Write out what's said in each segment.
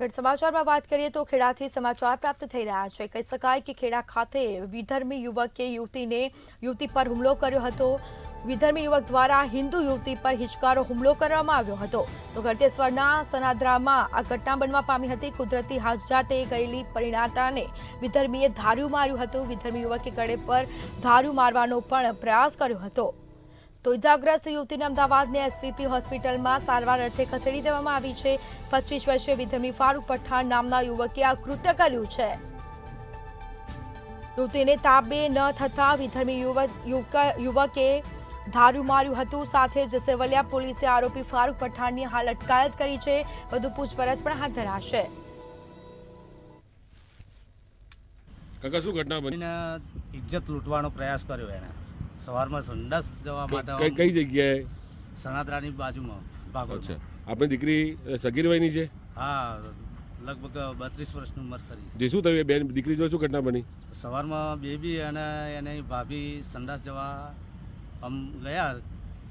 આગળ સમાચારમાં વાત કરીએ તો ખેડાથી સમાચાર પ્રાપ્ત થઈ રહ્યા છે। કહી શકાય કે ખેડા ખાતે વિધર્મી યુવકે યુવતી પર હુમલો કર્યો હતો। વિધર્મી યુવક દ્વારા હિન્દુ યુવતી પર હિચકારો હુમલો કરવામાં આવ્યો હતો। તો ગળતેશ્વરના સનાદરામાં આ ઘટના બનવા પામી હતી। કુદરતી હાજાતે ગયેલી પરિણાતાને વિધર્મીએ ધાર્યું માર્યું હતું। વિધર્મી યુવકે ગળે પર ધાર્યું મારવાનો પણ પ્રયાસ કર્યો હતો। તો ઇજાગ્રસ્ત યુવતીને અમદાવાદની એસવીપી હોસ્પિટલમાં સારવાર અર્થે ખસેડી દેવામાં આવી છે। 25 વર્ષીય વિધર્મી ફારૂક પઠાણ નામના યુવકે આ કૃત્ય કર્યું છે। યુવતીને તાબે ન થતા વિધર્મી યુવકે ધાર્યું માર્યું હતું। સાથે જ સેવલિયા પોલીસે આરોપી ફારૂક પઠાણની હાલ અટકાયત કરી છે। વધુ પૂછપરછ પણ હાથ ધરાશે। કાકા શું ઘટના બની? ઇજ્જત લૂંટવાનો પ્રયાસ કર્યો એને સવારમાં સંડાસ જવા માટે કઈ જગ્યાએ? સનાદરાની બાજુમાં ભાગોળ। અચ્છા, આપણી દીકરી સગીર વયની છે? હા, લગભગ 32 વર્ષની ઉંમર કરી। જે શું થયું બેન દીકરી જોડે શું ઘટના બની? સવારમાં બેબી અને એની ભાભી સંડાસ જવા આમ ગયા,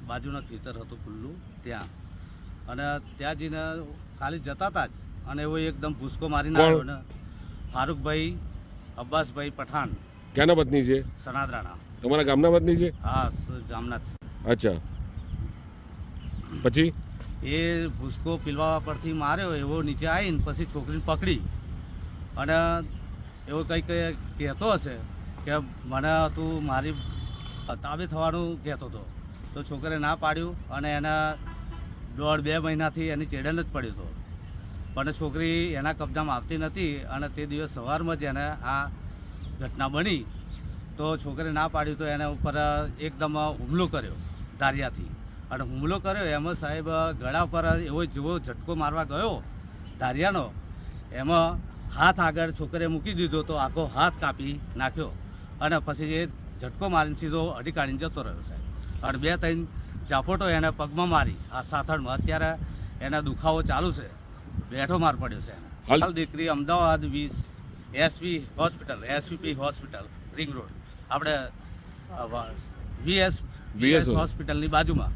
બાજુના ખેતર હતું ખુલ્લું ત્યાં, અને ત્યાં જઈને ખાલી જતા હતા જ અને એવો એકદમ ભૂસકો મારીને આવ્યો ને ફારૂકભાઈ અબ્બાસભાઈ પઠાણ। ક્યાંના પત્ની છે? સનાદરાના। તમારા ગામના પત્ની છે? હા, ગામના જ। અચ્છા, પછી એ ભૂસકો પીલવા પરથી માર્યો, એવો નીચે આવીને પછી છોકરીને પકડી અને એવો કંઈક કહેતો હશે કે મને તું મારી તાબે થવાનું કહેતો હતો। તો છોકરે ના પાડ્યું અને એના 1.5-2 મહિનાથી એની ચેડન જ પડ્યો હતો, પણ છોકરી એના કબજામાં આવતી નથી। અને તે દિવસ સવારમાં જ એને આ ઘટના બની, તો છોકરે ના પાડ્યું તો એના ઉપર એકદમ હુમલો કર્યો ધારિયાથી। અને હુમલો કર્યો એમાં સાહેબ ગળા પર એવો જેવો ઝટકો મારવા ગયો ધારિયાનો, એમાં હાથ આગળ છોકરે મૂકી દીધો તો આખો હાથ કાપી નાખ્યો અને પછી એ ઝટકો મારીને સીધો અડી કાઢીને જતો રહ્યો સાહેબ। અને 2-3 ઝાપટો એને પગમાં મારી આ સાથળમાં, અત્યારે એના દુખાવો ચાલુ છે, બેઠો માર પડ્યો છે એને। હાલ દીકરી Ahmedabad SVP hospital ring road, આપણે વીએસ હોસ્પિટલની બાજુમાં।